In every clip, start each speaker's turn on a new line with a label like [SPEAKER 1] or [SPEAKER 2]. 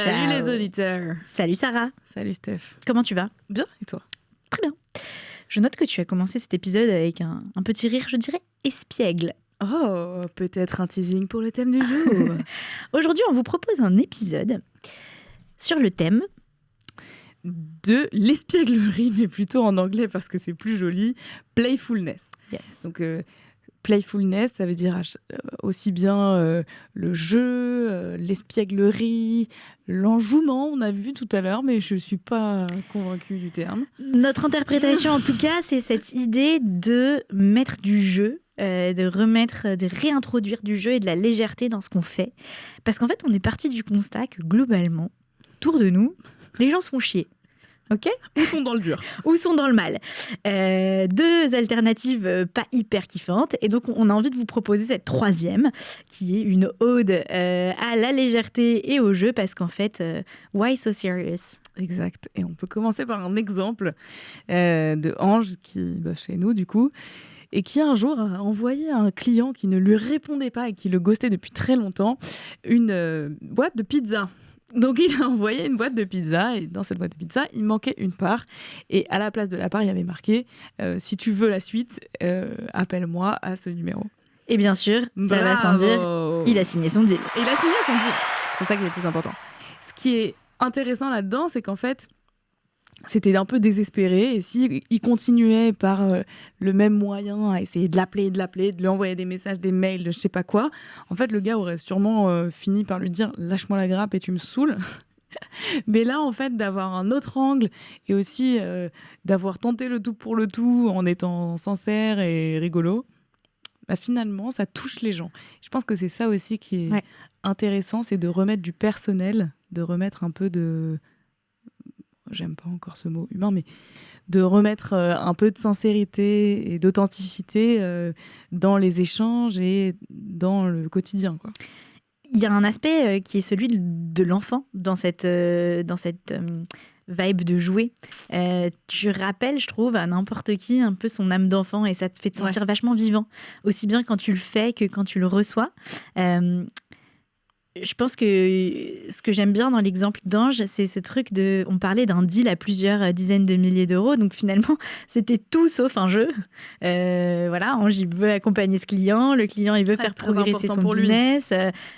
[SPEAKER 1] Salut les auditeurs.
[SPEAKER 2] Salut Sarah.
[SPEAKER 1] Salut Steph.
[SPEAKER 2] Comment tu vas?
[SPEAKER 1] Bien, et toi?
[SPEAKER 2] Très bien. Je note que tu as commencé cet épisode avec un petit rire, je dirais, espiègle.
[SPEAKER 1] Oh, peut-être un teasing pour le thème du jour.
[SPEAKER 2] Aujourd'hui, on vous propose un épisode sur le thème
[SPEAKER 1] de l'espièglerie, mais plutôt en anglais parce que c'est plus joli, playfulness.
[SPEAKER 2] Yes.
[SPEAKER 1] Donc, playfulness, ça veut dire aussi bien le jeu, l'espièglerie, l'enjouement, on a vu tout à l'heure, mais je ne suis pas convaincue du terme.
[SPEAKER 2] Notre interprétation, en tout cas, c'est cette idée de mettre du jeu, de réintroduire du jeu et de la légèreté dans ce qu'on fait. Parce qu'en fait, on est parti du constat que globalement, autour de nous, les gens se font chier. Ok ?
[SPEAKER 1] Ou sont dans le dur.
[SPEAKER 2] Ou sont dans le mal. Deux alternatives pas hyper kiffantes. Et donc, on a envie de vous proposer cette troisième, qui est une ode à la légèreté et au jeu, parce qu'en fait, why so serious ?
[SPEAKER 1] Exact. Et on peut commencer par un exemple de Ange qui bosse chez nous, du coup, et qui un jour a envoyé à un client qui ne lui répondait pas et qui le ghostait depuis très longtemps, une boîte de pizza. Donc, il a envoyé une boîte de pizza et dans cette boîte de pizza, il manquait une part. Et à la place de la part, il y avait marqué « Si tu veux la suite, appelle-moi à ce numéro ».
[SPEAKER 2] Et bien sûr, ça va sans dire, il a signé son deal.
[SPEAKER 1] Et il a signé son deal. C'est ça qui est le plus important. Ce qui est intéressant là-dedans, c'est qu'en fait, c'était un peu désespéré. Et s'il continuait par le même moyen à essayer de l'appeler, de lui envoyer des messages, des mails, je sais pas quoi, en fait, le gars aurait sûrement fini par lui dire « Lâche-moi la grappe et tu me saoules ». Mais là, en fait, d'avoir un autre angle et aussi d'avoir tenté le tout pour le tout en étant sincère et rigolo, bah, finalement, ça touche les gens. Je pense que c'est ça aussi qui est intéressant, c'est de remettre du personnel, de remettre un peu de... J'aime pas encore ce mot humain, mais de remettre un peu de sincérité et d'authenticité dans les échanges et dans le quotidien, quoi.
[SPEAKER 2] Il y a un aspect qui est celui de l'enfant dans cette vibe de jouer. Tu rappelles, je trouve, à n'importe qui un peu son âme d'enfant et ça te fait te sentir vachement vivant, aussi bien quand tu le fais que quand tu le reçois. Je pense que ce que j'aime bien dans l'exemple d'Ange, c'est ce truc de... On parlait d'un deal à plusieurs dizaines de milliers d'euros, donc finalement, c'était tout sauf un jeu. Voilà, Ange, il veut accompagner ce client, le client, il veut faire progresser son business.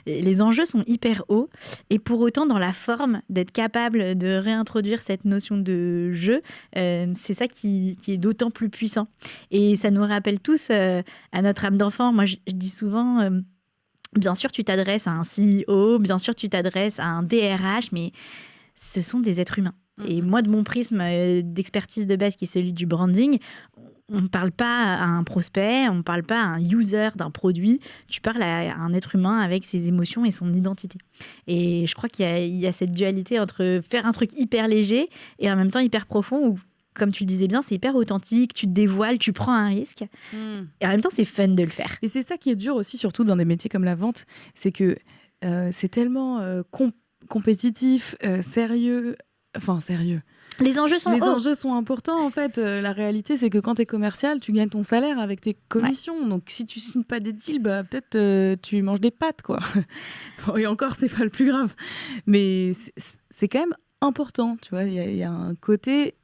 [SPEAKER 2] Les enjeux sont hyper hauts, et pour autant, dans la forme, d'être capable de réintroduire cette notion de jeu, c'est ça qui est d'autant plus puissant. Et ça nous rappelle tous à notre âme d'enfant. Moi, je dis souvent... Bien sûr, tu t'adresses à un CEO, bien sûr, tu t'adresses à un DRH, mais ce sont des êtres humains. Et moi, de mon prisme d'expertise de base, qui est celui du branding, on ne parle pas à un prospect, on ne parle pas à un user d'un produit, tu parles à un être humain avec ses émotions et son identité. Et je crois qu'il y a cette dualité entre faire un truc hyper léger et en même temps hyper profond, où, comme tu le disais bien, c'est hyper authentique, tu te dévoiles, tu prends un risque. Et en même temps, c'est fun de le faire.
[SPEAKER 1] Et c'est ça qui est dur aussi, surtout dans des métiers comme la vente, c'est que c'est tellement compétitif, sérieux. Enfin, sérieux.
[SPEAKER 2] Les enjeux sont hauts.
[SPEAKER 1] Enjeux sont importants, en fait. La réalité, c'est que quand tu es commercial, tu gagnes ton salaire avec tes commissions. Ouais. Donc, si tu signes pas des deals, bah, peut-être tu manges des pâtes, quoi. Et encore, c'est pas le plus grave. Mais c'est quand même important, tu vois. Il y a un côté...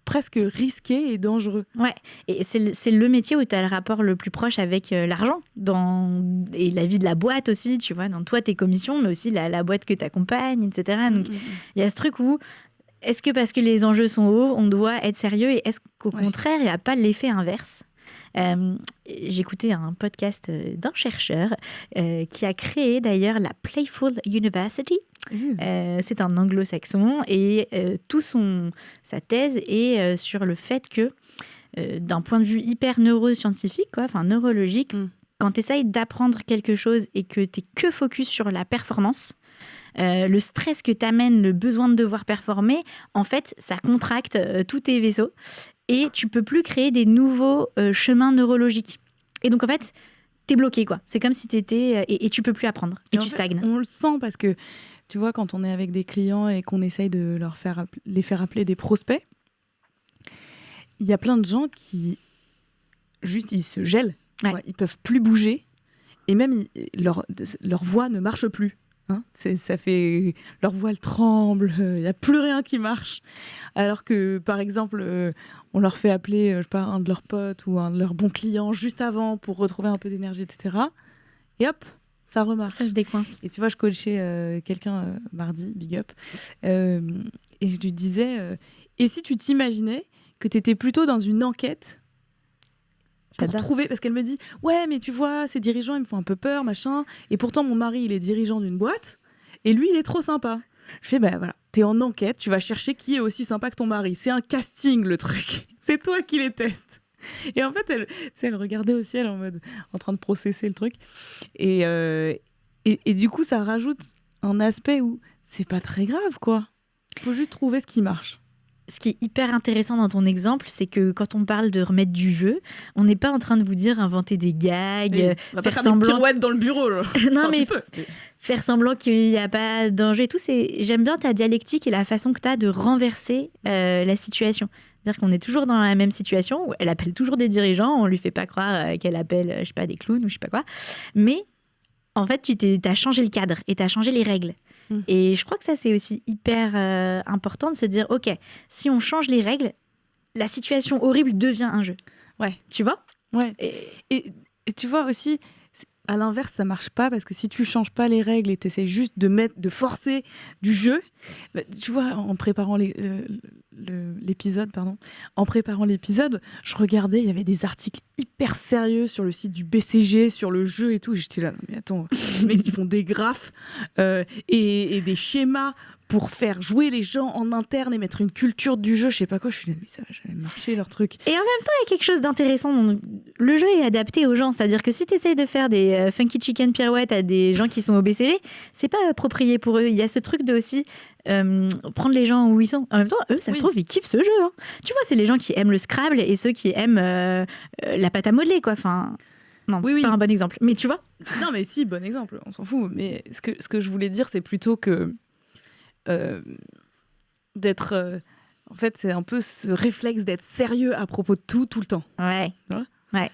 [SPEAKER 1] presque risqué et dangereux.
[SPEAKER 2] Ouais, et c'est le métier où tu as le rapport le plus proche avec l'argent et la vie de la boîte aussi, tu vois, dans toi, tes commissions, mais aussi la boîte que tu accompagnes, etc. Donc, il y a ce truc où, est-ce que parce que les enjeux sont hauts, on doit être sérieux, et est-ce qu'au contraire, il n'y a pas l'effet inverse ? J'écoutais un podcast d'un chercheur qui a créé d'ailleurs la Playful University. C'est un anglo-saxon et toute sa thèse est sur le fait que d'un point de vue hyper neuroscientifique, neurologique, quand tu essayes d'apprendre quelque chose et que tu n'es que focus sur la performance, le stress que t'amène, le besoin de devoir performer, en fait, ça contracte tous tes vaisseaux et tu peux plus créer des nouveaux chemins neurologiques. Et donc, en fait, t'es bloqué, quoi. C'est comme si t'étais... et tu peux plus apprendre. Et tu stagnes.
[SPEAKER 1] On le sent parce que, tu vois, quand on est avec des clients et qu'on essaye de les faire appeler des prospects, il y a plein de gens qui, juste, ils se gèlent. Ouais. Ils peuvent plus bouger. Et même, leur voix ne marche plus. Hein, ça fait leur voile tremble, il n'y a plus rien qui marche. Alors que, par exemple, on leur fait appeler, je sais pas, un de leurs potes ou un de leurs bons clients juste avant pour retrouver un peu d'énergie, etc. Et hop, ça remarche.
[SPEAKER 2] Ça se décoince.
[SPEAKER 1] Et tu vois, je coachais quelqu'un mardi, big up, et je lui disais, et si tu t'imaginais que tu étais plutôt dans une enquête pour trouver, parce qu'elle me dit ouais mais tu vois ces dirigeants ils me font un peu peur machin, et pourtant mon mari il est dirigeant d'une boîte et lui il est trop sympa. Je fais bah voilà, t'es en enquête, tu vas chercher qui est aussi sympa que ton mari, c'est un casting le truc, c'est toi qui les testes. Et en fait elle regardait au ciel en mode en train de processer le truc et du coup ça rajoute un aspect où c'est pas très grave quoi, faut juste trouver ce qui marche.
[SPEAKER 2] Ce qui est hyper intéressant dans ton exemple, c'est que quand on parle de remettre du jeu, on n'est pas en train de vous dire inventer des gags,
[SPEAKER 1] faire semblant des pirouettes dans le bureau.
[SPEAKER 2] non
[SPEAKER 1] enfin,
[SPEAKER 2] mais faire semblant qu'il n'y a pas de danger et tout. J'aime bien ta dialectique et la façon que tu as de renverser la situation. C'est-à-dire qu'on est toujours dans la même situation où elle appelle toujours des dirigeants, on lui fait pas croire qu'elle appelle, je sais pas, des clowns ou je sais pas quoi. Mais en fait, tu as changé le cadre et tu as changé les règles. Et je crois que ça, c'est aussi hyper important de se dire, OK, si on change les règles, la situation horrible devient un jeu.
[SPEAKER 1] Ouais.
[SPEAKER 2] Tu vois ?
[SPEAKER 1] Ouais. Et tu vois aussi, à l'inverse, ça marche pas parce que si tu changes pas les règles et tu essaies juste de forcer du jeu, bah, tu vois, en préparant l'épisode, je regardais, il y avait des articles hyper sérieux sur le site du BCG, sur le jeu et tout. Et j'étais là, non mais attends, les mecs ils font des graphes et des schémas pour faire jouer les gens en interne et mettre une culture du jeu, je sais pas quoi. Je suis là, mais ça va jamais marcher leur truc.
[SPEAKER 2] Et en même temps, il y a quelque chose d'intéressant. Le jeu est adapté aux gens, c'est-à-dire que si tu essayes de faire des funky chicken pirouettes à des gens qui sont au BCG, c'est pas approprié pour eux. Il y a ce truc de aussi prendre les gens où ils sont. En même temps, eux, ça se trouve, ils kiffent ce jeu. Hein. Tu vois, c'est les gens qui aiment le Scrabble et ceux qui aiment la pâte à modeler, quoi. Enfin, non, pas un bon exemple. Mais tu vois.
[SPEAKER 1] Non, mais si, bon exemple, on s'en fout. Mais ce que je voulais dire, c'est plutôt que d'être... en fait, c'est un peu ce réflexe d'être sérieux à propos de tout le temps.
[SPEAKER 2] Ouais. Ouais.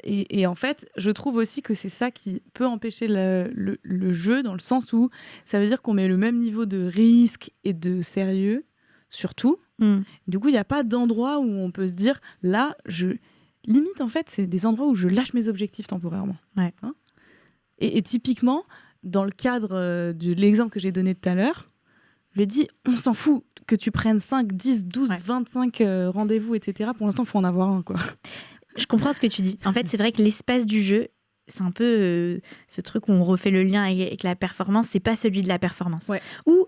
[SPEAKER 1] Et en fait, je trouve aussi que c'est ça qui peut empêcher le jeu, dans le sens où ça veut dire qu'on met le même niveau de risque et de sérieux sur tout. Du coup, il n'y a pas d'endroit où on peut se dire, là, limite, en fait, c'est des endroits où je lâche mes objectifs temporairement.
[SPEAKER 2] Ouais.
[SPEAKER 1] Hein, et typiquement, dans le cadre de l'exemple que j'ai donné tout à l'heure, je lui ai dit, on s'en fout que tu prennes 5, 10, 12, 25 rendez-vous, etc. Pour l'instant, il faut en avoir un, quoi.
[SPEAKER 2] Je comprends ce que tu dis. En fait, c'est vrai que l'espace du jeu, c'est un peu ce truc où on refait le lien avec la performance, c'est pas celui de la performance.
[SPEAKER 1] Ouais.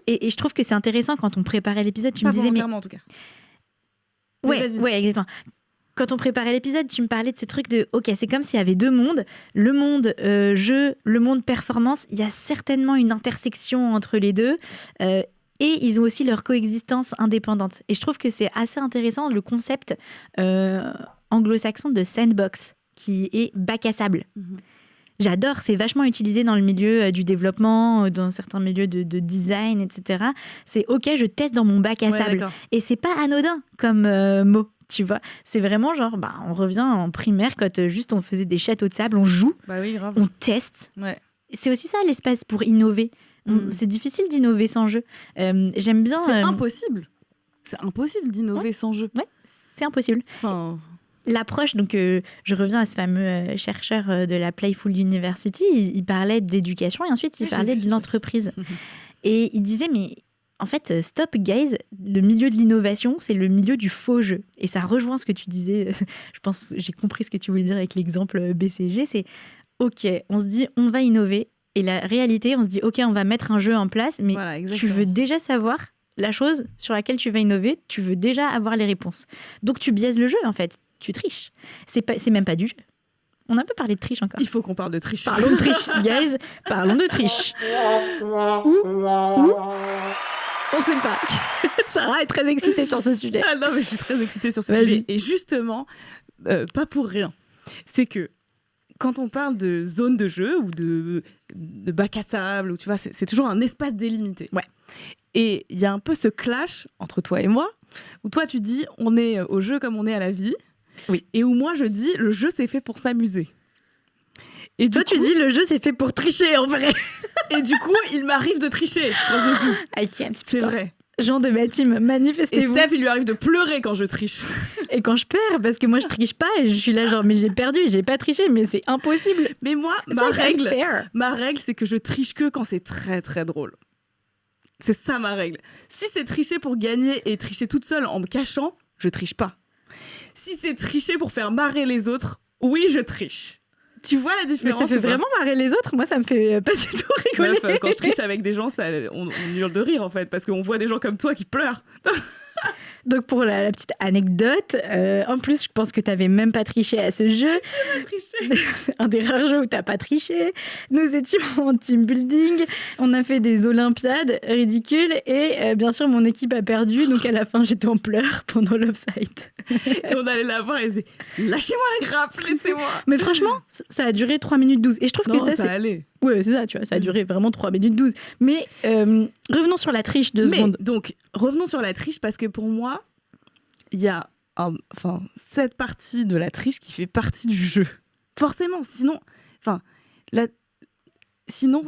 [SPEAKER 2] Et je trouve que c'est intéressant quand on préparait l'épisode, tu
[SPEAKER 1] pas
[SPEAKER 2] me disais...
[SPEAKER 1] mais en tout cas.
[SPEAKER 2] Ouais, exactement. Quand on préparait l'épisode, tu me parlais de ce truc de, OK, c'est comme s'il y avait deux mondes. Le monde jeu, le monde performance. Il y a certainement une intersection entre les deux. Et ils ont aussi leur coexistence indépendante. Et je trouve que c'est assez intéressant, le concept anglo-saxon de sandbox, qui est bac à sable. J'adore, c'est vachement utilisé dans le milieu du développement, dans certains milieux de design, etc. C'est OK, je teste dans mon bac à sable.
[SPEAKER 1] D'accord.
[SPEAKER 2] Et c'est pas anodin comme mot, tu vois. C'est vraiment genre, on revient en primaire quand juste on faisait des châteaux de sable, on joue,
[SPEAKER 1] grave.
[SPEAKER 2] on teste.
[SPEAKER 1] Ouais.
[SPEAKER 2] C'est aussi ça l'espace pour innover. C'est difficile d'innover sans jeu. J'aime bien...
[SPEAKER 1] C'est impossible. C'est impossible d'innover sans jeu.
[SPEAKER 2] Ouais, c'est impossible.
[SPEAKER 1] Enfin...
[SPEAKER 2] L'approche, donc je reviens à ce fameux chercheur de la Playful University, il parlait d'éducation et ensuite il parlait de l'entreprise. Et il disait, mais en fait, stop guys, le milieu de l'innovation, c'est le milieu du faux jeu. Et ça rejoint ce que tu disais, je pense, j'ai compris ce que tu voulais dire avec l'exemple BCG, c'est OK, on se dit, on va innover. Et la réalité, on se dit, OK, on va mettre un jeu en place, mais tu veux déjà savoir la chose sur laquelle tu vas innover, tu veux déjà avoir les réponses. Donc tu biaises le jeu, en fait. Tu triches. C'est même pas du jeu. On a un peu parlé de triche encore.
[SPEAKER 1] Il faut qu'on parle de triche.
[SPEAKER 2] Parlons de triche, guys. Parlons de triche. Ou on sait pas. Sarah est très excitée sur ce sujet.
[SPEAKER 1] Ah non, mais je suis très excitée sur ce sujet. Et justement, pas pour rien. C'est que quand on parle de zone de jeu ou de bac à sable, ou tu vois, c'est toujours un espace délimité.
[SPEAKER 2] Ouais.
[SPEAKER 1] Et il y a un peu ce clash entre toi et moi, où toi tu dis on est au jeu comme on est à la vie, et où moi je dis le jeu c'est fait pour s'amuser. Et
[SPEAKER 2] toi, tu dis le jeu, c'est fait pour tricher, en vrai.
[SPEAKER 1] Et du coup, il m'arrive de tricher quand je joue.
[SPEAKER 2] I can't.
[SPEAKER 1] C'est vrai.
[SPEAKER 2] Gens de ma team,
[SPEAKER 1] Et
[SPEAKER 2] manifestez-vous.
[SPEAKER 1] Steph, il lui arrive de pleurer quand je triche.
[SPEAKER 2] Et quand je perds, parce que moi, je triche pas, et je suis là genre, mais j'ai perdu, j'ai pas triché, mais c'est impossible.
[SPEAKER 1] Mais moi, ma règle, c'est que je triche que quand c'est très très drôle. C'est ça ma règle. Si c'est tricher pour gagner et tricher toute seule en me cachant, je triche pas. Si c'est tricher pour faire marrer les autres, oui, je triche. Tu vois la différence?
[SPEAKER 2] Mais ça fait vraiment marrer les autres. Moi, ça me fait pas du tout rigoler.
[SPEAKER 1] Meuf, quand je triche avec des gens, on hurle de rire en fait, parce qu'on voit des gens comme toi qui pleurent.
[SPEAKER 2] Donc pour la petite anecdote, en plus je pense que t'avais même pas triché à ce jeu.
[SPEAKER 1] J'ai pas triché.
[SPEAKER 2] Un des rares jeux où t'as pas triché. Nous étions en team building, on a fait des olympiades ridicules et bien sûr mon équipe a perdu, donc à la fin j'étais en pleurs pendant l'offside.
[SPEAKER 1] Et on allait la voir et elle disait « Lâchez-moi la grappe, laissez-moi !»
[SPEAKER 2] Mais franchement, ça a duré 3 minutes 12. Et je trouve que ça c'est...
[SPEAKER 1] allait.
[SPEAKER 2] Ouais, c'est ça, tu vois, ça a duré vraiment 3 minutes 12. Mais revenons sur la triche 2 secondes.
[SPEAKER 1] Donc, revenons sur la triche parce que pour moi, il y a cette partie de la triche qui fait partie du jeu. Forcément, sinon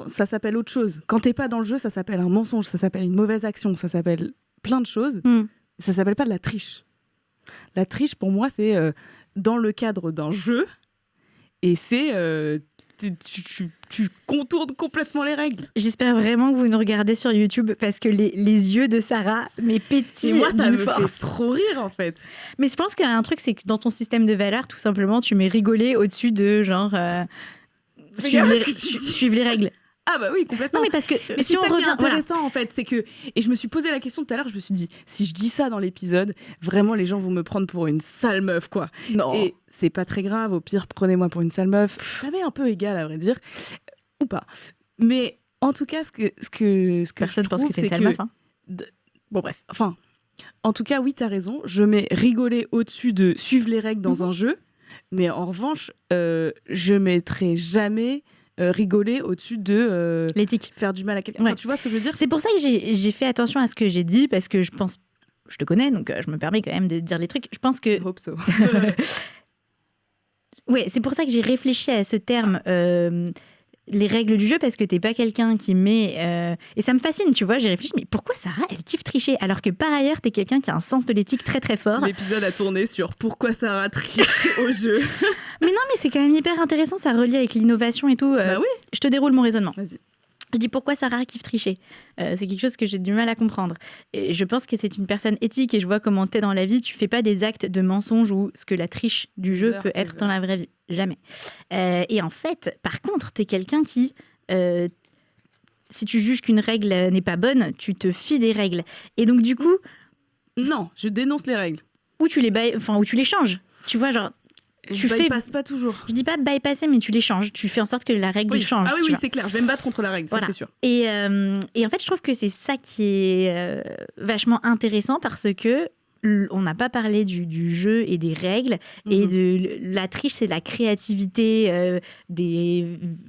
[SPEAKER 1] ça s'appelle autre chose. Quand t'es pas dans le jeu, ça s'appelle un mensonge, ça s'appelle une mauvaise action, ça s'appelle plein de choses. Ça s'appelle pas de la triche. La triche, pour moi, c'est dans le cadre d'un jeu et c'est... Tu contournes complètement les règles.
[SPEAKER 2] J'espère vraiment que vous nous regardez sur YouTube parce que les yeux de Sarah pétillent.
[SPEAKER 1] Et moi, ça me
[SPEAKER 2] force.
[SPEAKER 1] fait trop rire en fait.
[SPEAKER 2] Mais je pense qu'il y a un truc, c'est que dans ton système de valeurs, tout simplement, tu mets rigoler au-dessus de genre suivre les règles.
[SPEAKER 1] Ah bah oui, complètement.
[SPEAKER 2] Non mais parce que
[SPEAKER 1] mais
[SPEAKER 2] si on revient,
[SPEAKER 1] qui est intéressant en fait, c'est que et je me suis posé la question tout à l'heure, je me suis dit si je dis ça dans l'épisode, vraiment les gens vont me prendre pour une sale meuf quoi.
[SPEAKER 2] Non.
[SPEAKER 1] Et c'est pas très grave, au pire prenez-moi pour une sale meuf, ça m'est un peu égal à vrai dire ou pas. Mais en tout cas ce que
[SPEAKER 2] personne pense que t'es une sale meuf hein. Bon bref.
[SPEAKER 1] Enfin, en tout cas oui, t'as raison, je mets rigoler au-dessus de suivre les règles dans un jeu, mais en revanche, je mettrai jamais rigoler au-dessus de
[SPEAKER 2] l'éthique,
[SPEAKER 1] faire du mal à quelqu'un. Enfin, tu vois ce que je veux dire? C'est
[SPEAKER 2] pour ça que j'ai fait attention à ce que j'ai dit parce que je te connais donc je me permets quand même de dire les trucs. Je pense que
[SPEAKER 1] hope so.
[SPEAKER 2] Ouais, c'est pour ça que j'ai réfléchi à ce terme les règles du jeu parce que t'es pas quelqu'un qui met et ça me fascine, tu vois, j'ai réfléchi mais pourquoi Sarah elle kiffe tricher alors que par ailleurs t'es quelqu'un qui a un sens de l'éthique très très fort.
[SPEAKER 1] L'épisode a tourné sur pourquoi Sarah triche au jeu.
[SPEAKER 2] Mais non, mais c'est quand même hyper intéressant, ça relie avec l'innovation et tout.
[SPEAKER 1] Bah oui.
[SPEAKER 2] Je te déroule mon raisonnement.
[SPEAKER 1] Vas-y.
[SPEAKER 2] Je dis pourquoi Sarah kiffe tricher. C'est quelque chose que j'ai du mal à comprendre. Et je pense que c'est une personne éthique et je vois comment t'es dans la vie. Tu fais pas des actes de mensonge ou ce que la triche du jeu peut être dans la vraie vie. Jamais. Et en fait, par contre, t'es quelqu'un qui... si tu juges qu'une règle n'est pas bonne, tu te fies des règles. Et donc du coup...
[SPEAKER 1] Non, je dénonce les règles.
[SPEAKER 2] Ou tu les changes. Tu vois, genre...
[SPEAKER 1] Je bypasse pas toujours.
[SPEAKER 2] Je dis pas bypasser, mais tu les changes. Tu fais en sorte que la règle change.
[SPEAKER 1] Ah oui, c'est clair. Je vais me battre contre la règle, voilà. Ça c'est sûr.
[SPEAKER 2] Et en fait, je trouve que c'est ça qui est vachement intéressant parce que on n'a pas parlé du jeu et des règles et de la triche, c'est la créativité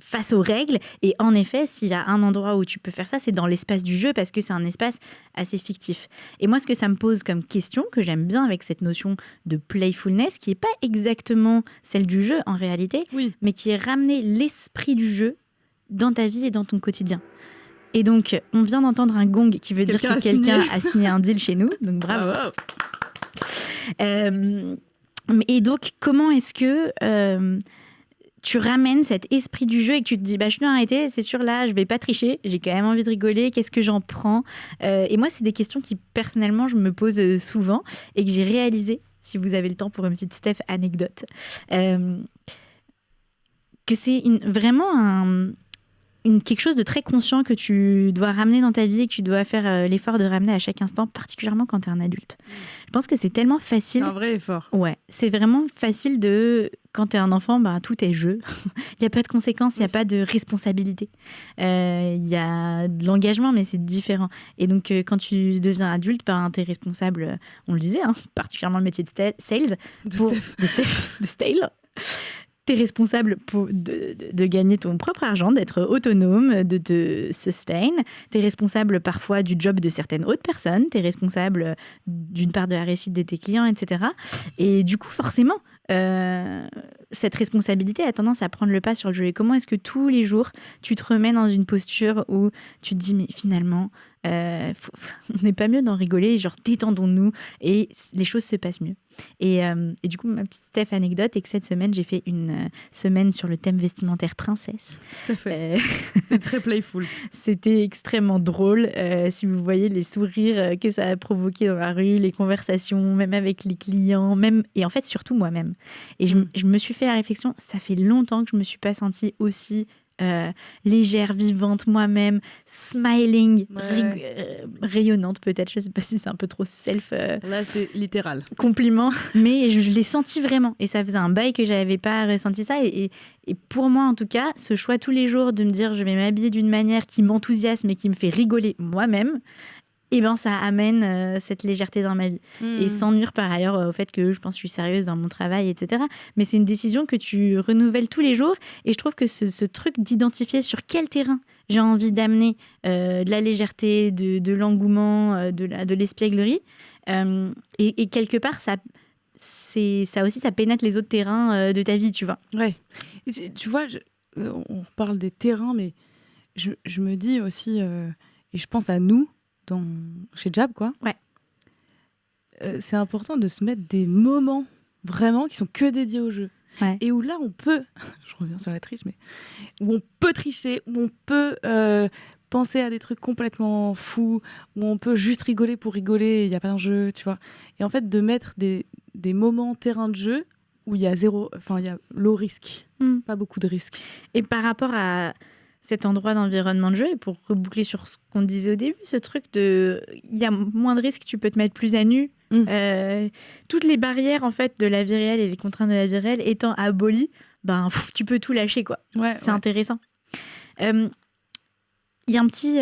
[SPEAKER 2] face aux règles. Et en effet, s'il y a un endroit où tu peux faire ça, c'est dans l'espace du jeu parce que c'est un espace assez fictif. Et moi, ce que ça me pose comme question, que j'aime bien avec cette notion de playfulness, qui n'est pas exactement celle du jeu en réalité, mais qui est ramener l'esprit du jeu dans ta vie et dans ton quotidien. Et donc, on vient d'entendre un gong qui veut dire que quelqu'un a signé un deal chez nous. Donc, bravo. Et donc, comment est-ce que tu ramènes cet esprit du jeu et que tu te dis, je dois arrêter, c'est sûr, là, je vais pas tricher, j'ai quand même envie de rigoler, qu'est-ce que j'en prends? Et moi, c'est des questions qui, personnellement, je me pose souvent et que j'ai réalisé, si vous avez le temps pour une petite Steph anecdote, que c'est vraiment quelque chose de très conscient que tu dois ramener dans ta vie et que tu dois faire l'effort de ramener à chaque instant, particulièrement quand tu es un adulte. Je pense que c'est tellement facile.
[SPEAKER 1] C'est un vrai effort.
[SPEAKER 2] Ouais, c'est vraiment facile quand tu es un enfant, tout est jeu. Il n'y a pas de conséquences, il n'y a pas de responsabilité. Il y a de l'engagement, mais c'est différent. Et donc, quand tu deviens adulte, tu es responsable, on le disait, particulièrement le métier de sales. De Stale. Tu es responsable de gagner ton propre argent, d'être autonome, de te sustain. Tu es responsable parfois du job de certaines autres personnes. Tu es responsable d'une part de la réussite de tes clients, etc. Et du coup, forcément, cette responsabilité a tendance à prendre le pas sur le jeu. Et comment est-ce que tous les jours, tu te remets dans une posture où tu te dis, mais finalement, on n'est pas mieux d'en rigoler, genre détendons-nous et les choses se passent mieux. Et du coup, ma petite Steph anecdote est que cette semaine, j'ai fait une semaine sur le thème vestimentaire princesse.
[SPEAKER 1] Tout à fait. C'était très playful.
[SPEAKER 2] C'était extrêmement drôle. Si vous voyez les sourires que ça a provoqué dans la rue, les conversations, même avec les clients, et en fait, surtout moi-même. Et je me suis fait la réflexion, ça fait longtemps que je ne me suis pas sentie aussi légère, vivante moi-même, smiling, rayonnante peut-être. Je ne sais pas si c'est un peu trop
[SPEAKER 1] Là, c'est littéral.
[SPEAKER 2] Compliment, mais je l'ai senti vraiment. Et ça faisait un bail que je n'avais pas ressenti ça. Et pour moi, en tout cas, ce choix tous les jours de me dire je vais m'habiller d'une manière qui m'enthousiasme et qui me fait rigoler moi-même, et ben ça amène cette légèreté dans ma vie. Et sans nuire par ailleurs au fait que je pense que je suis sérieuse dans mon travail, etc. Mais c'est une décision que tu renouvelles tous les jours. Et je trouve que ce truc d'identifier sur quel terrain j'ai envie d'amener de la légèreté, de l'engouement, de l'espièglerie. Et quelque part, ça aussi, ça pénètre les autres terrains de ta vie, tu vois.
[SPEAKER 1] Ouais. Et tu vois, on parle des terrains, mais je me dis aussi, et je pense à nous, chez Jab, quoi.
[SPEAKER 2] Ouais.
[SPEAKER 1] C'est important de se mettre des moments vraiment qui sont que dédiés au jeu.
[SPEAKER 2] Ouais.
[SPEAKER 1] Et où là, on peut, je reviens sur la triche, mais où on peut tricher, où on peut penser à des trucs complètement fous, où on peut juste rigoler pour rigoler, il n'y a pas d'enjeu, tu vois. Et en fait, de mettre des moments terrain de jeu où il y a il y a low risque, pas beaucoup de risques.
[SPEAKER 2] Et par rapport à cet endroit d'environnement de jeu, et pour reboucler sur ce qu'on disait au début, ce truc de il y a moins de risques, tu peux te mettre plus à nu. Toutes les barrières en fait de la vie réelle et les contraintes de la vie réelle étant abolies, tu peux tout lâcher, quoi.
[SPEAKER 1] Ouais,
[SPEAKER 2] c'est intéressant. Il y a un petit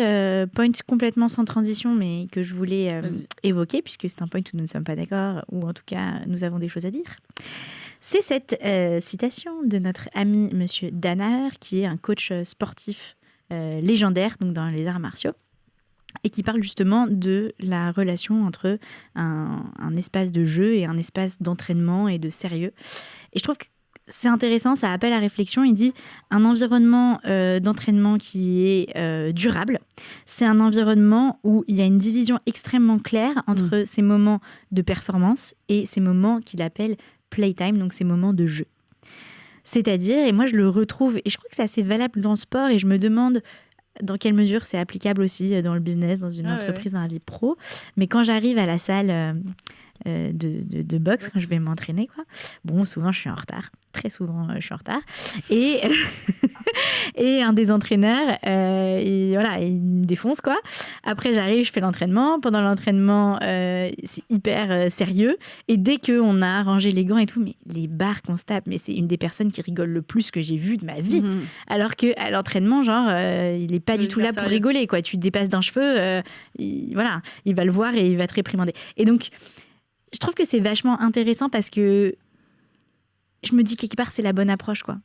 [SPEAKER 2] point complètement sans transition, mais que je voulais évoquer, puisque c'est un point où nous ne sommes pas d'accord, ou en tout cas nous avons des choses à dire. C'est cette citation de notre ami Monsieur Danaher, qui est un coach sportif légendaire donc dans les arts martiaux, et qui parle justement de la relation entre un espace de jeu et un espace d'entraînement et de sérieux. Et je trouve que c'est intéressant, ça appelle à réflexion. Il dit un environnement d'entraînement qui est durable, c'est un environnement où il y a une division extrêmement claire entre ces moments de performance et ces moments qu'il appelle playtime, donc ces moments de jeu. C'est-à-dire, et moi je le retrouve, et je crois que c'est assez valable dans le sport, et je me demande dans quelle mesure c'est applicable aussi dans le business, dans une entreprise, dans la vie pro. Mais quand j'arrive à la salle de boxe, quand je vais m'entraîner, quoi, bon, souvent je suis en retard. Très souvent, je suis en retard. Et, et un des entraîneurs, il me défonce, quoi. Après, j'arrive, je fais l'entraînement. Pendant l'entraînement, c'est hyper sérieux. Et dès qu'on a rangé les gants et tout, mais les barres qu'on se tape, mais c'est une des personnes qui rigole le plus que j'ai vu de ma vie. Alors qu'à l'entraînement, genre, il n'est pas du tout là pour rigoler, quoi. Tu te dépasses d'un cheveu, il va le voir et il va te réprimander. Et donc, je trouve que c'est vachement intéressant parce que je me dis quelque part c'est la bonne approche, quoi.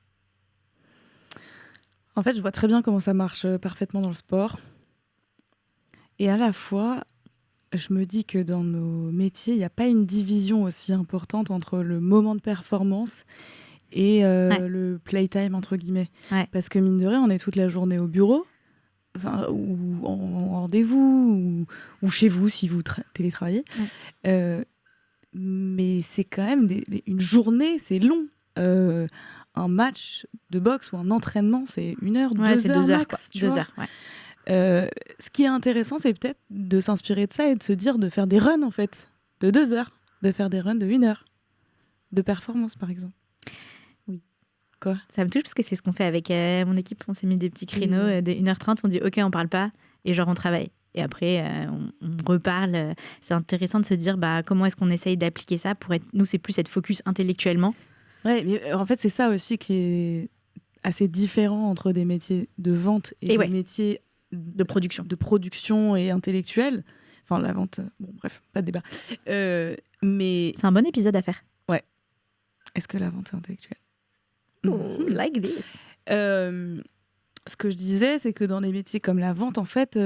[SPEAKER 1] En fait, je vois très bien comment ça marche parfaitement dans le sport. Et à la fois, je me dis que dans nos métiers, il n'y a pas une division aussi importante entre le moment de performance et le playtime, entre guillemets. Ouais. Parce que mine de rien, on est toute la journée au bureau, ou en rendez-vous, ou chez vous si vous télétravaillez. Ouais. Mais c'est quand même une journée, c'est long. Un match de boxe ou un entraînement, c'est 1 heure, 2 heures max.
[SPEAKER 2] 2 heures, ouais.
[SPEAKER 1] Ce qui est intéressant, c'est peut-être de s'inspirer de ça et de se dire de faire des runs, en fait, de 2 heures, de faire des runs de 1 heure, de performance, par exemple.
[SPEAKER 2] Oui.
[SPEAKER 1] Quoi ?
[SPEAKER 2] Ça me touche parce que c'est ce qu'on fait avec mon équipe. On s'est mis des petits créneaux de 1h30, on dit OK, on parle pas, et genre on travaille. Et après, on reparle. C'est intéressant de se dire comment est-ce qu'on essaye d'appliquer ça pour être... Nous, c'est plus être focus intellectuellement.
[SPEAKER 1] Ouais, mais en fait, c'est ça aussi qui est assez différent entre des métiers de vente et des métiers
[SPEAKER 2] de
[SPEAKER 1] production et intellectuels. Enfin, la vente, bon, bref, pas de débat. Mais...
[SPEAKER 2] C'est un bon épisode à faire.
[SPEAKER 1] Ouais. Est-ce que la vente est intellectuelle ?
[SPEAKER 2] Oh, like this.
[SPEAKER 1] Ce que je disais, c'est que dans les métiers comme la vente, en fait,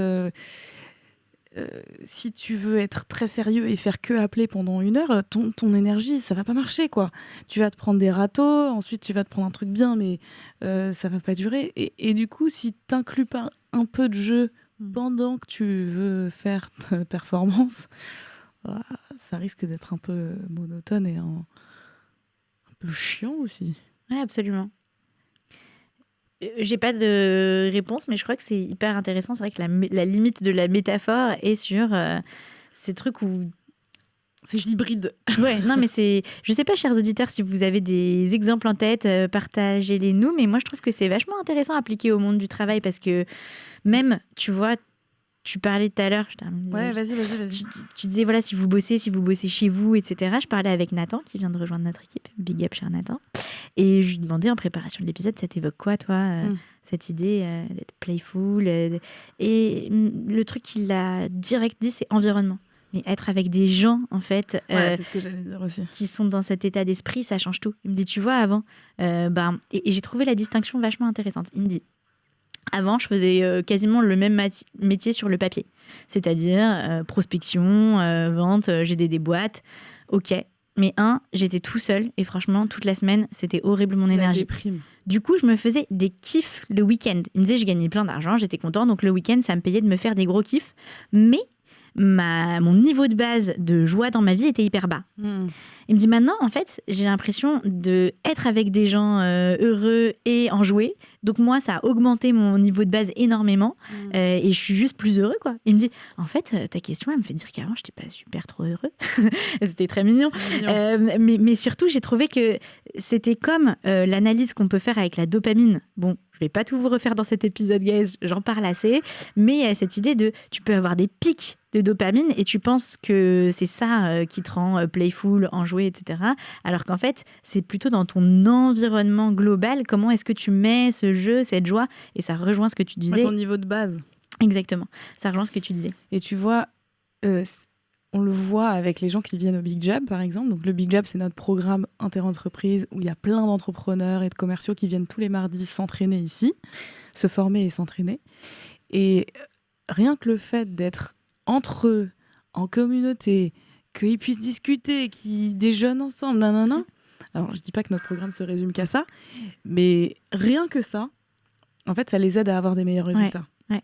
[SPEAKER 1] si tu veux être très sérieux et faire que appeler pendant 1 heure, ton énergie, ça va pas marcher, quoi. Tu vas te prendre des râteaux, ensuite tu vas te prendre un truc bien, mais ça va pas durer. Et du coup, si t'inclus pas un peu de jeu pendant que tu veux faire ta performance, ça risque d'être un peu monotone et un peu chiant aussi.
[SPEAKER 2] Ouais, absolument. J'ai pas de réponse, mais je crois que c'est hyper intéressant. C'est vrai que la limite de la métaphore est sur ces trucs où...
[SPEAKER 1] C'est hybride.
[SPEAKER 2] Ouais, non, mais c'est... Je sais pas, chers auditeurs, si vous avez des exemples en tête, partagez-les nous. Mais moi, je trouve que c'est vachement intéressant à appliquer au monde du travail parce que même, tu vois, tu parlais tout à l'heure...
[SPEAKER 1] Ouais, vas-y.
[SPEAKER 2] Tu disais, voilà, si vous bossez chez vous, etc. Je parlais avec Nathan, qui vient de rejoindre notre équipe. Big up, cher Nathan. Et je lui demandais en préparation de l'épisode, ça t'évoque quoi, toi, cette idée d'être playful Et le truc qu'il a direct dit, c'est environnement. Mais être avec des gens, en fait,
[SPEAKER 1] c'est ce que j'allais dire aussi,
[SPEAKER 2] qui sont dans cet état d'esprit, ça change tout. Il me dit, tu vois, avant, et j'ai trouvé la distinction vachement intéressante. Il me dit, avant, je faisais quasiment le même métier sur le papier. C'est-à-dire prospection, vente, GD des boîtes. Ok. Mais j'étais tout seul et franchement, toute la semaine, c'était horrible mon énergie. Du coup, je me faisais des kiffs le week-end. Il me disait, je gagnais plein d'argent, j'étais content. Donc le week-end, ça me payait de me faire des gros kiffs. Mais mon niveau de base de joie dans ma vie était hyper bas. Il me dit maintenant, en fait, j'ai l'impression d'être avec des gens heureux et enjoués. Donc moi, ça a augmenté mon niveau de base énormément et je suis juste plus heureux, quoi. Il me dit, en fait, ta question, elle me fait dire qu'avant, je n'étais pas super trop heureux. C'était très mignon. Mais surtout, j'ai trouvé que c'était comme l'analyse qu'on peut faire avec la dopamine. Bon, je vais pas tout vous refaire dans cet épisode, guys, j'en parle assez. Mais il y a cette idée tu peux avoir des pics de dopamine et tu penses que c'est ça qui te rend playful, enjoué, etc. Alors qu'en fait, c'est plutôt dans ton environnement global, comment est-ce que tu mets ce jeu, cette joie, et ça rejoint ce que tu disais.
[SPEAKER 1] Ton niveau de base.
[SPEAKER 2] Exactement, ça rejoint ce que tu disais.
[SPEAKER 1] Et tu vois, on le voit avec les gens qui viennent au Big Jab, par exemple. Donc le Big Jab, c'est notre programme inter-entreprise où il y a plein d'entrepreneurs et de commerciaux qui viennent tous les mardis s'entraîner ici, se former et s'entraîner. Et rien que le fait d'être entre eux, en communauté, qu'ils puissent discuter, qu'ils déjeunent ensemble, nanana. Alors, je dis pas que notre programme se résume qu'à ça, mais rien que ça, en fait, ça les aide à avoir des meilleurs résultats.
[SPEAKER 2] Ouais.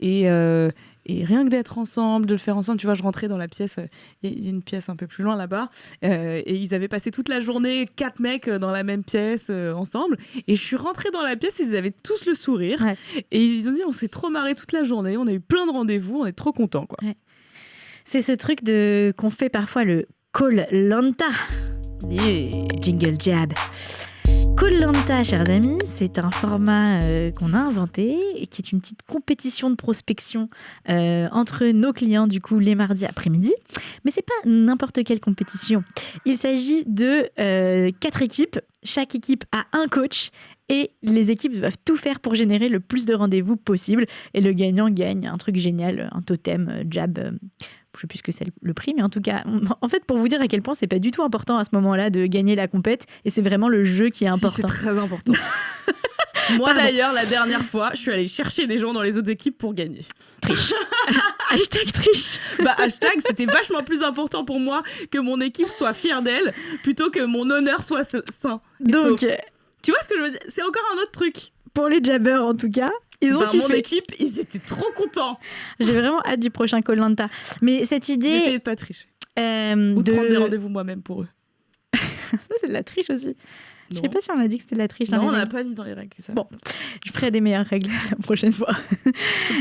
[SPEAKER 1] Et rien que d'être ensemble, de le faire ensemble, tu vois, je rentrais dans la pièce, il y a une pièce un peu plus loin là-bas, et ils avaient passé toute la journée, 4 mecs dans la même pièce ensemble, et je suis rentrée dans la pièce, ils avaient tous le sourire, et ils ont dit, on s'est trop marré toute la journée, on a eu plein de rendez-vous, on est trop contents, quoi. Ouais.
[SPEAKER 2] C'est ce truc qu'on fait parfois le Koh-Lanta. Jingle jab. Koh-Lanta, chers amis, c'est un format qu'on a inventé et qui est une petite compétition de prospection entre nos clients, du coup, les mardis après-midi. Mais c'est pas n'importe quelle compétition. Il s'agit de 4 équipes. Chaque équipe a un coach et les équipes doivent tout faire pour générer le plus de rendez-vous possible. Et le gagnant gagne un truc génial, un totem jab. Je ne sais plus ce que c'est le prix, mais en tout cas, en fait, pour vous dire à quel point c'est pas du tout important à ce moment-là de gagner la compète, et c'est vraiment le jeu qui est important.
[SPEAKER 1] C'est très important. Moi d'ailleurs, la dernière fois, je suis allée chercher des gens dans les autres équipes pour gagner.
[SPEAKER 2] Triche. Hashtag triche.
[SPEAKER 1] Hashtag, c'était vachement plus important pour moi que mon équipe soit fière d'elle, plutôt que mon honneur soit sain.
[SPEAKER 2] Donc,
[SPEAKER 1] tu vois ce que je veux dire ? C'est encore un autre truc.
[SPEAKER 2] Pour les jabbers, en tout cas. Ils ont kiffé.
[SPEAKER 1] Mon équipe, ils étaient trop contents.
[SPEAKER 2] J'ai vraiment hâte du prochain Koh-Lanta. Mais cette idée...
[SPEAKER 1] J'essayais de pas tricher. Ou de prendre des rendez-vous moi-même pour eux.
[SPEAKER 2] Ça, c'est de la triche aussi. Je sais pas si on a dit que c'était de la triche.
[SPEAKER 1] Non, on n'a pas dit dans les règles. Ça.
[SPEAKER 2] Bon, je ferai des meilleures règles la prochaine fois.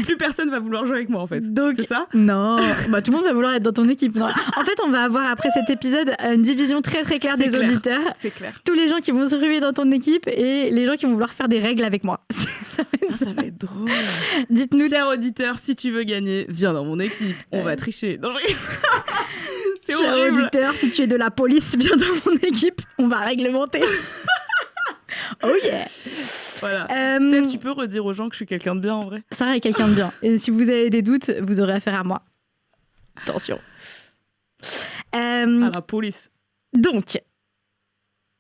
[SPEAKER 1] Plus personne va vouloir jouer avec moi, en fait.
[SPEAKER 2] Donc, c'est ça ? Non. Tout le monde va vouloir être dans ton équipe. Non. En fait, on va avoir, après cet épisode, une division très très claire des auditeurs.
[SPEAKER 1] C'est clair.
[SPEAKER 2] Tous les gens qui vont se ruer dans ton équipe et les gens qui vont vouloir faire des règles avec moi.
[SPEAKER 1] Ça va être drôle.
[SPEAKER 2] Dites-nous.
[SPEAKER 1] Cher auditeur, si tu veux gagner, viens dans mon équipe. On va tricher. Non, c'est horrible.
[SPEAKER 2] Cher auditeur, si tu es de la police, viens dans mon équipe. On va réglementer. Oh yeah.
[SPEAKER 1] Voilà. Steph, tu peux redire aux gens que je suis quelqu'un de bien en vrai ?
[SPEAKER 2] Sarah est quelqu'un de bien. Et si vous avez des doutes, vous aurez affaire à moi. Attention.
[SPEAKER 1] À la police.
[SPEAKER 2] Donc,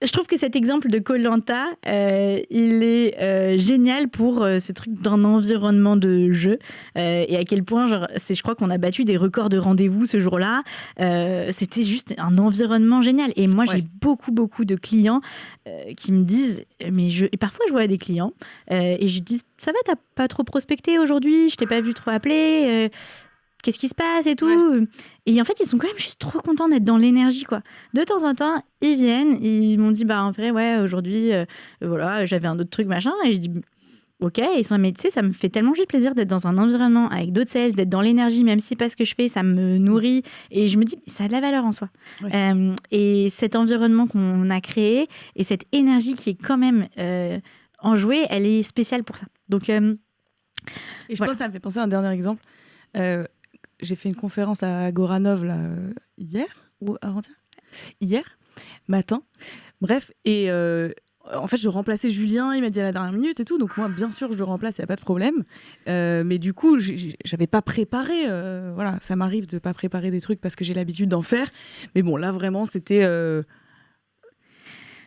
[SPEAKER 2] je trouve que cet exemple de Koh-Lanta, il est génial pour ce truc d'un environnement de jeu et à quel point, je crois qu'on a battu des records de rendez-vous ce jour-là. C'était juste un environnement génial. Et moi, j'ai beaucoup de clients qui me disent, et parfois je vois des clients et je dis, ça va, t'as pas trop prospecté aujourd'hui, je t'ai pas vu trop appeler. Qu'est-ce qui se passe et tout. Et en fait, ils sont quand même juste trop contents d'être dans l'énergie, quoi. De temps en temps, ils viennent, ils m'ont dit, en vrai, ouais, aujourd'hui, voilà, j'avais un autre truc, machin. Et je dis, ok, ils sont, mais tu sais, ça me fait tellement juste plaisir d'être dans un environnement avec d'autres sales, d'être dans l'énergie, même si pas ce que je fais, ça me nourrit. Et je me dis, ça a de la valeur en soi. Et cet environnement qu'on a créé et cette énergie qui est quand même enjouée, elle est spéciale pour ça. Donc,
[SPEAKER 1] et je pense que ça me fait penser à un dernier exemple. J'ai fait une conférence à Goranov là, hier ou avant-hier, hier matin. Bref, et en fait, je remplaçais Julien. Il m'a dit à la dernière minute et tout. Donc moi, bien sûr, je le remplace, il n'y a pas de problème. Mais du coup, j'avais pas préparé. Voilà, ça m'arrive de pas préparer des trucs parce que j'ai l'habitude d'en faire. Mais bon, là vraiment, c'était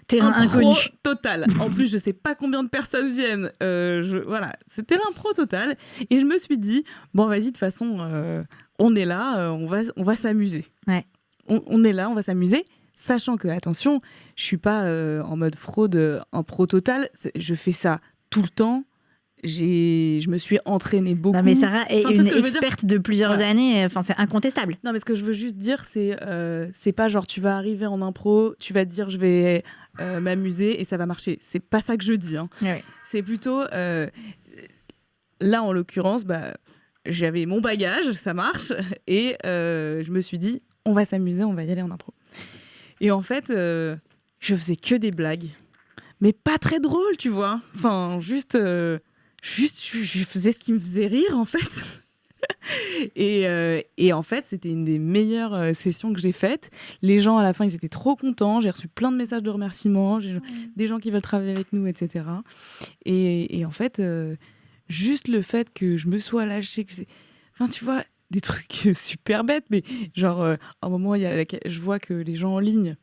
[SPEAKER 2] terrain inconnu
[SPEAKER 1] total. En plus, je sais pas combien de personnes viennent. Voilà, c'était l'impro total. Et je me suis dit, bon, vas-y, de toute façon, on est là, on va s'amuser.
[SPEAKER 2] Ouais.
[SPEAKER 1] On est là, on va s'amuser. Sachant que, attention, je suis pas en mode fraude, en pro total. Je fais ça tout le temps. Je me suis entraînée beaucoup.
[SPEAKER 2] Non, mais Sarah est une experte de plusieurs années. Enfin, c'est incontestable.
[SPEAKER 1] Non, mais ce que je veux juste dire, c'est pas genre tu vas arriver en impro, tu vas te dire je vais m'amuser et ça va marcher. C'est pas ça que je dis. Hein.
[SPEAKER 2] Ouais.
[SPEAKER 1] C'est plutôt là en l'occurrence, j'avais mon bagage, ça marche, et je me suis dit on va s'amuser, on va y aller en impro. Et en fait, je faisais que des blagues, mais pas très drôles, tu vois. Enfin, juste je faisais ce qui me faisait rire en fait. Et en fait, c'était une des meilleures sessions que j'ai faites. Les gens, à la fin, ils étaient trop contents. J'ai reçu plein de messages de remerciements, des gens qui veulent travailler avec nous, etc. Et en fait, juste le fait que je me sois lâchée, enfin, tu vois, des trucs super bêtes, mais genre, à un moment, je vois que les gens en ligne,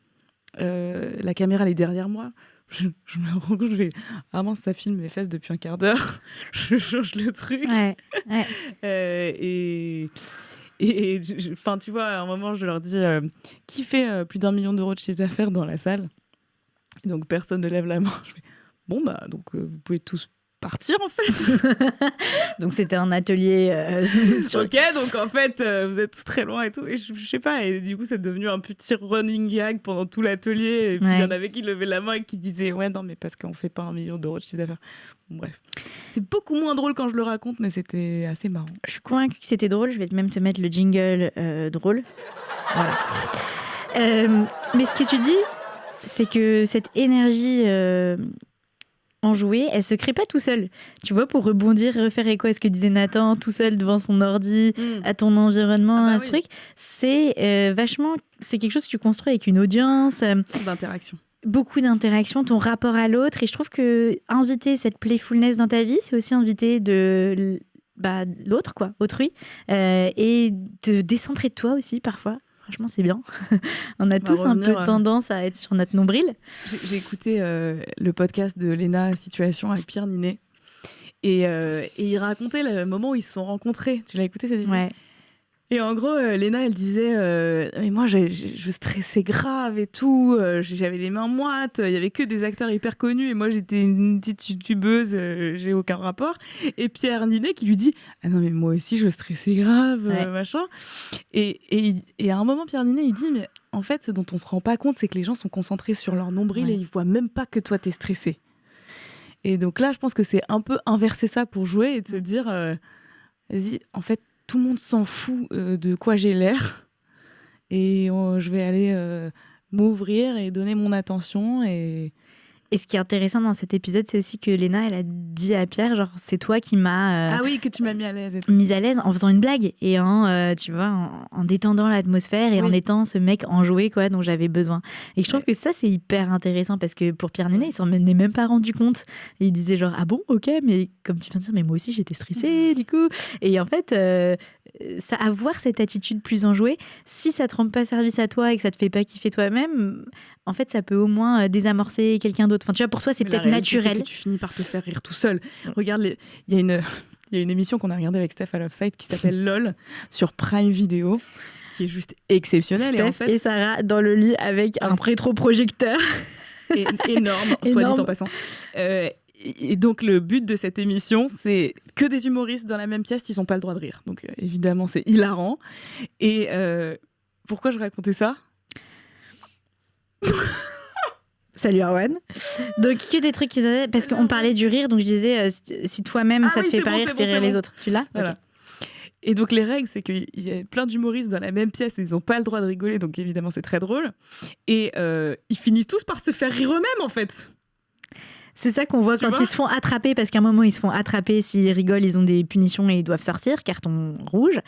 [SPEAKER 1] la caméra, elle est derrière moi. Je me rends compte, je fais ah mince, ça filme mes fesses depuis un quart d'heure. Je change le truc. Et enfin, tu vois, à un moment, je leur dis qui fait plus d'1 million d'euros de chiffre d'affaires dans la salle. Et donc personne ne lève la main. Je fais bon donc vous pouvez tous partir en fait.
[SPEAKER 2] Donc c'était un atelier
[SPEAKER 1] Ok, donc en fait vous êtes très loin et tout, et je sais pas, et du coup c'est devenu un petit running gag pendant tout l'atelier, et puis il y en avait qui levaient la main et qui disaient ouais non mais parce qu'on fait pas 1 million d'euros de chiffre d'affaires. Bon, bref, c'est beaucoup moins drôle quand je le raconte, mais c'était assez marrant.
[SPEAKER 2] Je suis convaincue que c'était drôle, je vais même te mettre le jingle drôle. Voilà. Mais ce que tu dis, c'est que cette énergie enjouée, elle se crée pas tout seul. Tu vois, pour rebondir, refaire écho à ce que disait Nathan, tout seul devant son ordi, à ton environnement, à ce truc, c'est vachement, c'est quelque chose que tu construis avec une audience.
[SPEAKER 1] D'interaction.
[SPEAKER 2] Beaucoup d'interactions, ton rapport à l'autre. Et je trouve que inviter cette playfulness dans ta vie, c'est aussi inviter l'autre, quoi, autrui, et te décentrer de toi aussi parfois. Franchement, c'est bien. On a tous un peu tendance à être sur notre nombril.
[SPEAKER 1] J'ai écouté le podcast de Léna Situation avec Pierre Ninet. Et il racontait le moment où ils se sont rencontrés. Tu l'as écouté, cette vidéo ?
[SPEAKER 2] Ouais.
[SPEAKER 1] Et en gros, Léna, elle disait mais moi, je stressais grave et tout. J'avais les mains moites. Il y avait que des acteurs hyper connus. Et moi, j'étais une petite youtubeuse. J'ai aucun rapport. Et Pierre Ninet qui lui dit ah non, mais moi aussi, je stressais grave, machin. Et à un moment, Pierre Ninet, il dit mais en fait, ce dont on se rend pas compte, c'est que les gens sont concentrés sur leur nombril et ils voient même pas que toi, t'es stressé. Et donc là, je pense que c'est un peu inverser ça pour jouer et de se dire vas-y, en fait, tout le monde s'en fout de quoi j'ai l'air, et je vais aller m'ouvrir et donner mon attention.
[SPEAKER 2] Et ce qui est intéressant dans cet épisode, c'est aussi que Léna, elle a dit à Pierre, genre, c'est toi qui m'as...
[SPEAKER 1] ah oui, que tu m'as mis à l'aise.
[SPEAKER 2] Mise à l'aise en faisant une blague et tu vois, en détendant l'atmosphère et en étant ce mec enjoué, quoi, dont j'avais besoin. Et je trouve que ça, c'est hyper intéressant parce que pour Pierre Ninet, il s'en est même pas rendu compte. Et il disait genre, ah bon, ok, mais comme tu viens de dire, mais moi aussi, j'étais stressée, du coup. Et en fait, avoir cette attitude plus enjouée, si ça te rend pas service à toi et que ça te fait pas kiffer toi-même, en fait, ça peut au moins désamorcer quelqu'un d'autre. Enfin, tu vois, pour toi, c'est
[SPEAKER 1] Mais
[SPEAKER 2] peut-être
[SPEAKER 1] la réalité,
[SPEAKER 2] naturel.
[SPEAKER 1] c'est que tu finis par te faire rire tout seul. Regarde, il y a une émission qu'on a regardée avec Steph à Loveside qui s'appelle LOL sur Prime Video, qui est juste exceptionnelle.
[SPEAKER 2] Steph
[SPEAKER 1] et en fait,
[SPEAKER 2] et Sarah dans le lit avec un rétroprojecteur.
[SPEAKER 1] énorme, soit dit en passant. Et donc le but de cette émission, c'est que des humoristes dans la même pièce, ils n'ont pas le droit de rire. Donc évidemment, c'est hilarant. Et pourquoi je racontais ça ?
[SPEAKER 2] Salut Arwan. Donc que des trucs parce qu'on parlait du rire, donc je disais si toi-même ça te fait pas rire, fais rire les autres. Tu l'as ?
[SPEAKER 1] Voilà.
[SPEAKER 2] Okay.
[SPEAKER 1] Et donc les règles, c'est qu'il y a plein d'humoristes dans la même pièce et ils n'ont pas le droit de rigoler, donc évidemment c'est très drôle. Et ils finissent tous par se faire rire eux-mêmes en fait.
[SPEAKER 2] C'est ça qu'on voit quand ils se font attraper, parce qu'à un moment, ils se font attraper, s'ils rigolent, ils ont des punitions et ils doivent sortir, carton rouge.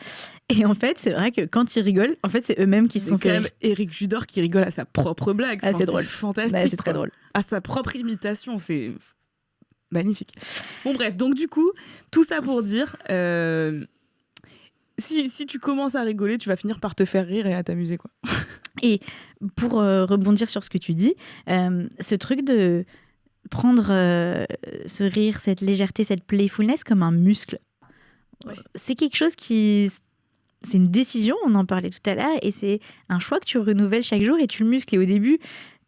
[SPEAKER 2] Et en fait, c'est vrai que quand ils rigolent, en fait, c'est eux-mêmes qui se sont fait rire.
[SPEAKER 1] Éric Judor qui rigole à sa propre blague.
[SPEAKER 2] Ah, c'est drôle.
[SPEAKER 1] Fantastique.
[SPEAKER 2] Bah, c'est très drôle.
[SPEAKER 1] À sa propre imitation, c'est magnifique. Bon bref, donc du coup, tout ça pour dire... Si tu commences à rigoler, tu vas finir par te faire rire et à t'amuser, quoi.
[SPEAKER 2] Et pour rebondir sur ce que tu dis, ce truc de... prendre ce rire, cette légèreté, cette playfulness comme un muscle. Ouais. C'est quelque chose qui... C'est une décision, on en parlait tout à l'heure, et c'est un choix que tu renouvelles chaque jour et tu le muscles. Et au début,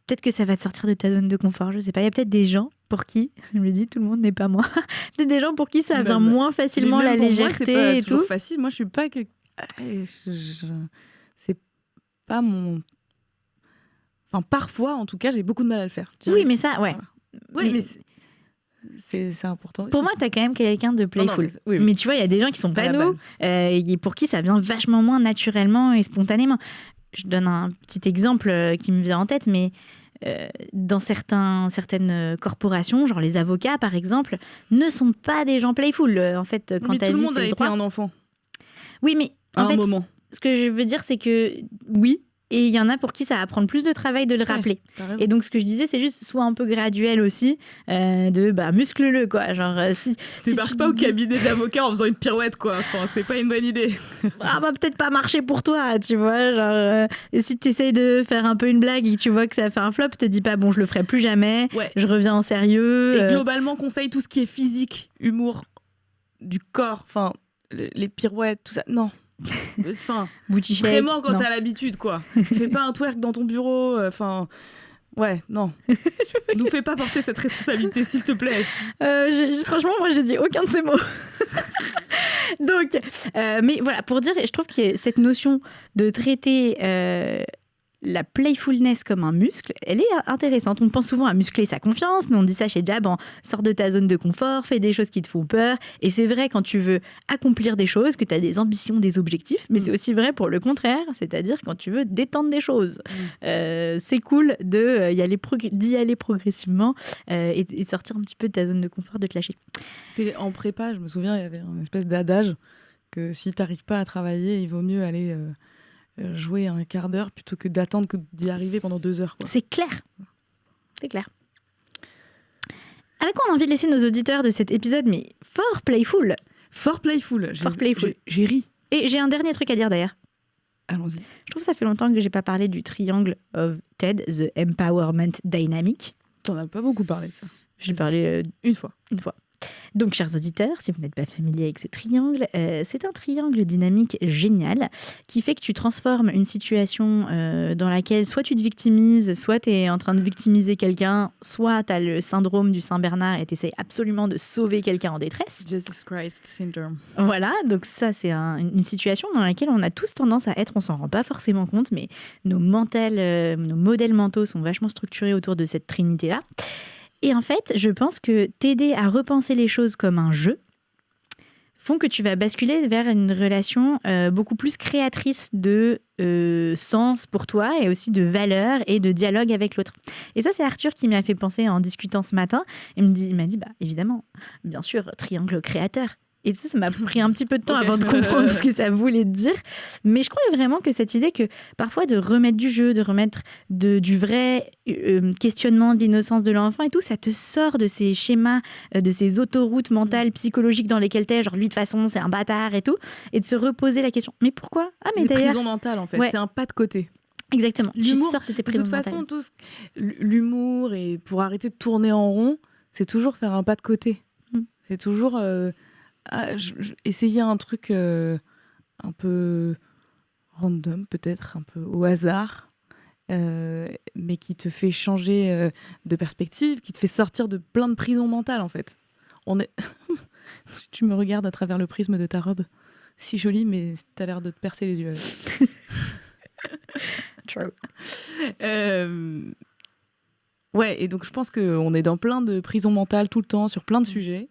[SPEAKER 2] peut-être que ça va te sortir de ta zone de confort, je sais pas. Il y a peut-être des gens pour qui, je me dis, tout le monde n'est pas moi, peut-être des gens pour qui ça vient moins facilement la légèreté
[SPEAKER 1] moi, c'est pas
[SPEAKER 2] et
[SPEAKER 1] toujours
[SPEAKER 2] tout.
[SPEAKER 1] Facile. Moi, je suis pas... C'est pas mon... Enfin, parfois, en tout cas, j'ai beaucoup de mal à le faire.
[SPEAKER 2] Oui, mais ça, ouais.
[SPEAKER 1] Voilà. Oui, mais c'est important aussi.
[SPEAKER 2] Pour moi, t'as quand même quelqu'un de playful.
[SPEAKER 1] Oui.
[SPEAKER 2] Mais tu vois, il y a des gens qui sont pas nous, et pour qui ça vient vachement moins naturellement et spontanément. Je donne un petit exemple qui me vient en tête, mais dans certaines corporations, genre les avocats par exemple, ne sont pas des gens playful. En fait, quand ta vie, c'est le droit.
[SPEAKER 1] Tout le monde a été un enfant.
[SPEAKER 2] Oui, mais en fait,
[SPEAKER 1] moment.
[SPEAKER 2] Ce que je veux dire, c'est que oui. Et il y en a pour qui ça va prendre plus de travail de le rappeler. Et donc, ce que je disais, c'est juste soit un peu graduel aussi, muscle-le, quoi. Genre, si
[SPEAKER 1] débarque pas au cabinet d'avocat en faisant une pirouette, quoi. Enfin, c'est pas une bonne idée.
[SPEAKER 2] Peut-être pas marcher pour toi, tu vois. Genre, et si tu essayes de faire un peu une blague et que tu vois que ça fait un flop, te dis pas, bon, je le ferai plus jamais, je reviens en sérieux.
[SPEAKER 1] Et globalement, conseille tout ce qui est physique, humour, du corps, enfin, les pirouettes, tout ça. Non. Enfin,
[SPEAKER 2] booty shake,
[SPEAKER 1] vraiment quand t'as l'habitude, quoi. Fais pas un twerk dans ton bureau, enfin... Ouais, non. Nous fais pas porter cette responsabilité, s'il te plaît.
[SPEAKER 2] Franchement, moi, j'ai dit aucun de ces mots. Donc, mais voilà, pour dire, je trouve que cette notion de traiter la playfulness comme un muscle, elle est intéressante. On pense souvent à muscler sa confiance. Nous, on dit ça chez Jab, sors de ta zone de confort, fais des choses qui te font peur. Et c'est vrai quand tu veux accomplir des choses, que tu as des ambitions, des objectifs, mais c'est aussi vrai pour le contraire, c'est-à-dire quand tu veux détendre des choses. C'est cool d'y aller progressivement et sortir un petit peu de ta zone de confort, de te lâcher.
[SPEAKER 1] C'était en prépa, je me souviens, il y avait une espèce d'adage que si tu n'arrives pas à travailler, il vaut mieux aller... jouer un quart d'heure plutôt que d'attendre d'y arriver pendant 2 heures, quoi.
[SPEAKER 2] C'est clair. C'est clair. Avec quoi on a envie de laisser nos auditeurs de cet épisode, mais fort playful.
[SPEAKER 1] Fort playful.
[SPEAKER 2] J'ai ri. Et j'ai un dernier truc à dire d'ailleurs.
[SPEAKER 1] Allons-y.
[SPEAKER 2] Je trouve que ça fait longtemps que j'ai pas parlé du triangle of TED, The Empowerment Dynamic.
[SPEAKER 1] T'en as pas beaucoup parlé de ça.
[SPEAKER 2] J'ai parlé
[SPEAKER 1] une fois.
[SPEAKER 2] Donc, chers auditeurs, si vous n'êtes pas familiers avec ce triangle, c'est un triangle dynamique génial qui fait que tu transformes une situation dans laquelle soit tu te victimises, soit tu es en train de victimiser quelqu'un, soit tu as le syndrome du Saint-Bernard et tu essaies absolument de sauver quelqu'un en détresse.
[SPEAKER 1] Jesus Christ syndrome.
[SPEAKER 2] Voilà, donc ça, c'est une situation dans laquelle on a tous tendance à être, on s'en rend pas forcément compte, mais nos modèles mentaux sont vachement structurés autour de cette trinité-là. Et en fait, je pense que t'aider à repenser les choses comme un jeu font que tu vas basculer vers une relation beaucoup plus créatrice de sens pour toi et aussi de valeur et de dialogue avec l'autre. Et ça, c'est Arthur qui m'a fait penser en discutant ce matin. Il m'a dit, évidemment, bien sûr, triangle créateur. Et ça m'a pris un petit peu de temps
[SPEAKER 1] Ok.
[SPEAKER 2] avant de comprendre ce que ça voulait dire. Mais je crois vraiment que cette idée que parfois de remettre du jeu, de remettre du vrai questionnement de l'innocence de l'enfant et tout, ça te sort de ces schémas, de ces autoroutes mentales, psychologiques dans lesquelles t'es, genre lui de toute façon c'est un bâtard et tout, et de se reposer la question, mais pourquoi ? Ah mais
[SPEAKER 1] Des
[SPEAKER 2] d'ailleurs,
[SPEAKER 1] prisons mentales, en fait.
[SPEAKER 2] Ouais.
[SPEAKER 1] C'est un pas de côté.
[SPEAKER 2] exactement, tu
[SPEAKER 1] L'humour,
[SPEAKER 2] sors de tes
[SPEAKER 1] De
[SPEAKER 2] prisons
[SPEAKER 1] toute façon,
[SPEAKER 2] mentales.
[SPEAKER 1] l'humour, et pour arrêter de tourner en rond, c'est toujours faire un pas de côté.
[SPEAKER 2] Mm.
[SPEAKER 1] C'est toujours essayer un truc un peu random, peut-être, un peu au hasard, mais qui te fait changer de perspective, qui te fait sortir de plein de prisons mentales, en fait. On est... Tu me regardes à travers le prisme de ta robe. Si jolie, mais t'as l'air de te percer les yeux.
[SPEAKER 2] True.
[SPEAKER 1] Ouais, et donc je pense qu'on est dans plein de prisons mentales tout le temps, sur plein de sujets.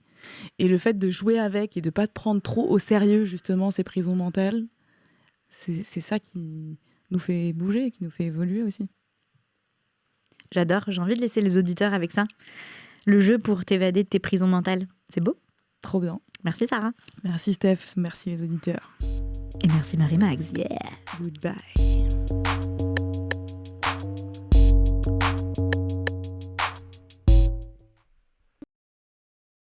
[SPEAKER 1] Et le fait de jouer avec et de pas te prendre trop au sérieux, justement, ces prisons mentales, c'est ça qui nous fait bouger, qui nous fait évoluer aussi.
[SPEAKER 2] J'adore, j'ai envie de laisser les auditeurs avec ça. Le jeu pour t'évader de tes prisons mentales, c'est beau.
[SPEAKER 1] Trop bien.
[SPEAKER 2] Merci Sarah.
[SPEAKER 1] Merci Steph, merci les auditeurs.
[SPEAKER 2] Et merci Marie-Max. Yeah.
[SPEAKER 1] Goodbye.